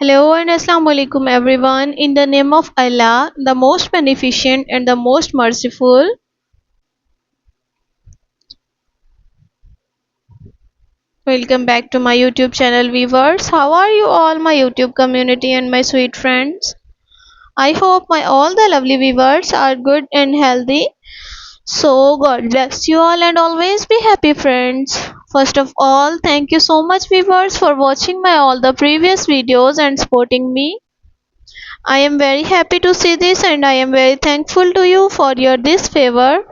Hello and Assalamu alaikum everyone. In the name of Allah, the most beneficent and the most merciful. Welcome back to my YouTube channel viewers. How are you all, my YouTube community and my sweet friends? I hope my all the lovely viewers are good and healthy. So God bless you all and always be happy friends. First of all, thank you so much viewers for watching my all the previous videos and supporting me. I am very happy to see this and I am very thankful to you for your this favor.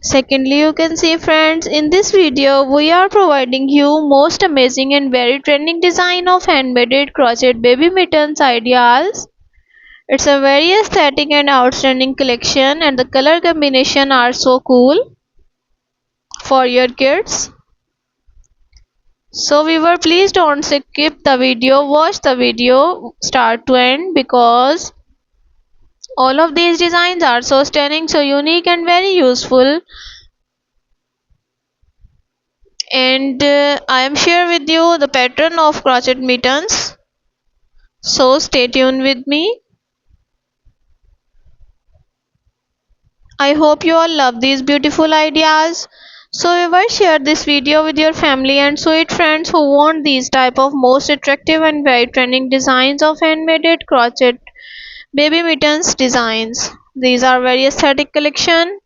Secondly, you can see friends, in this video we are providing you most amazing and very trending design of handmade crochet baby mittens ideas. It's a very aesthetic and outstanding collection and the color combination are so cool for your kids. So viewer, please don't skip the video, watch the video start to end because all of these designs are so stunning, so unique and very useful. And I am share with you the pattern of crochet mittens. So stay tuned with me. I hope you all love these beautiful ideas. So ever share this video with your family and sweet friends who want these type of most attractive and very trending designs of handmade crochet baby mittens designs. These are very aesthetic collection.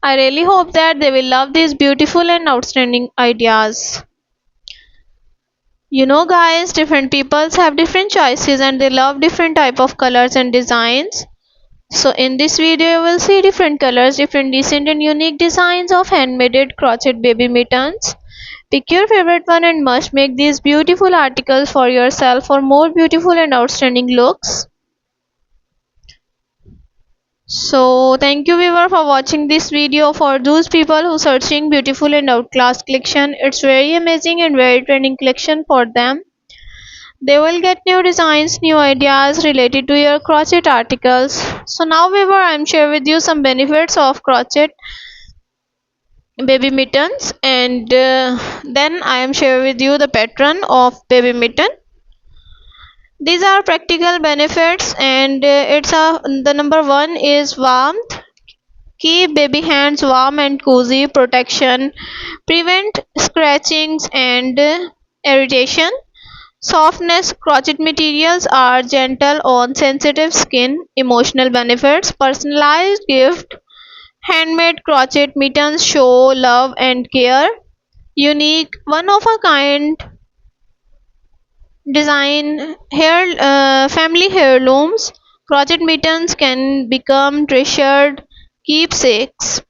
I really hope that they will love these beautiful and outstanding ideas. You know guys, different peoples have different choices and they love different type of colors and designs. So in this video you will see different colors, different decent and unique designs of handmade crochet baby mittens. Pick your favorite one and must make these beautiful articles for yourself for more beautiful and outstanding looks. So thank you viewer for watching this video. For those people who searching beautiful and outclass collection, it's very amazing and very trending collection for them. They will get new designs, new ideas related to your crochet articles. So now viewer, I'm share with you some benefits of crochet baby mittens and then I am share with you the pattern of baby mitten. These are practical benefits and the number one is warmth. Keep baby hands warm and cozy, protection, prevent scratchings and irritation. Softness, crochet materials are gentle on sensitive skin. Emotional benefits, personalized gift, handmade crochet mittens show love and care. Unique, one of a kind design, family heirlooms. Crochet mittens can become treasured keepsakes.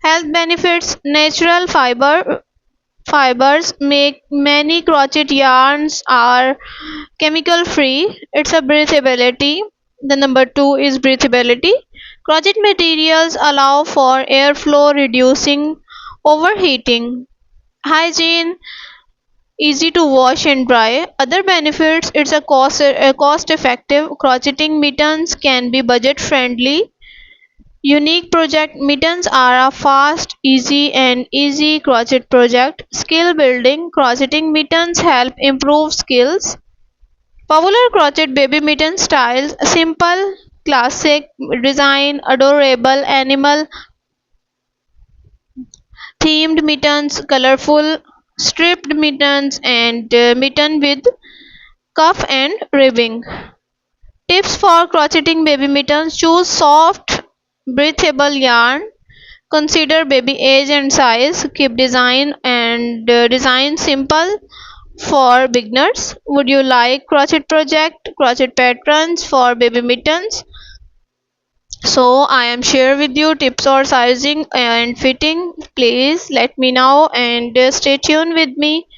Health benefits, natural fibers make many crochet yarns are chemical free. It's a breathability. The number two is breathability. Crochet materials allow for airflow, reducing overheating. Hygiene, easy to wash and dry. Other benefits, it's a cost effective. Crocheting mittens can be budget friendly. Unique project, mittens are a fast, easy crochet project. Skill building, crocheting mittens help improve skills. Popular crochet baby mitten styles, simple, classic design, adorable animal themed mittens, colorful striped mittens and mitten with cuff and ribbing. Tips for crocheting baby mittens, choose soft breathable yarn. Consider baby age and size. Keep design simple for beginners. Would you like crochet patterns for baby mittens? So I am share with you tips or sizing and fitting. Please let me know and stay tuned with me.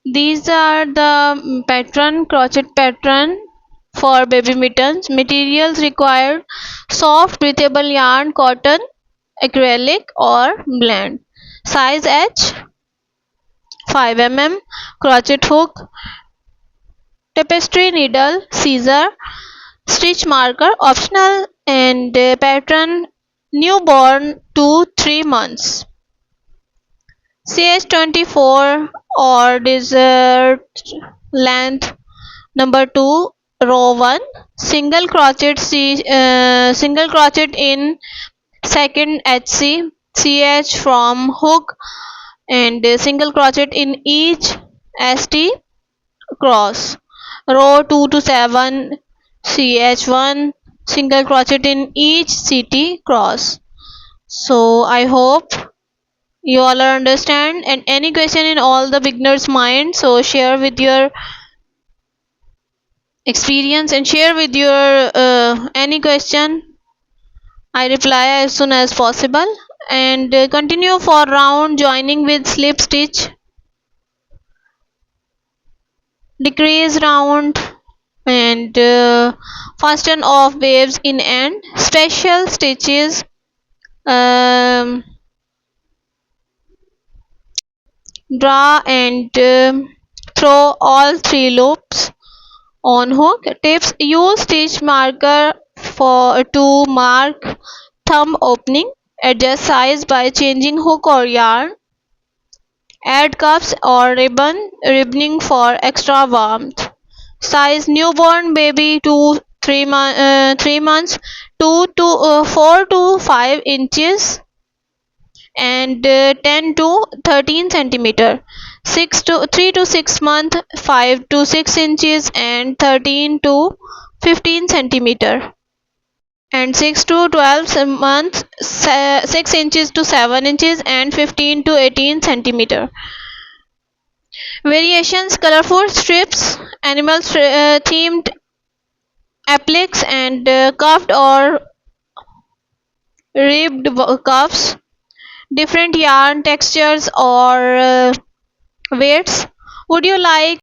These are the crochet pattern for baby mittens. Materials required: soft breathable yarn, cotton, acrylic or blend. Size H, 5 mm, crochet hook, tapestry needle, scissor, stitch marker optional, and pattern newborn 2-3 months. CH24 or desert length. Number 2, row 1, single crochet in second HC, CH from hook, and single crochet in each ST cross. Row 2 to 7, CH1, single crochet in each CT cross. So I hope you all understand, and any question in all the beginners mind, so share with your experience and share with your any question. I reply as soon as possible. And continue for round joining with slip stitch, decrease round, and fasten off waves in end special stitches. um, Draw and throw all 3 loops on hook. Tips: use stitch marker for to mark thumb opening. Adjust size by changing hook or yarn. Add cuffs or ribboning for extra warmth. Size: newborn baby to 3 months, 2 to 4 to 5 inches, and 10 to 13 centimeter. 3 to 6 month, 5 to 6 inches, and 13 to 15 centimeter, and 6 to 12 months, 6 inches to 7 inches, and 15 to 18 centimeter. Variations: colorful strips, animal themed appliques, and cuffed or ribbed cuffs. Different yarn textures or weights. Would you like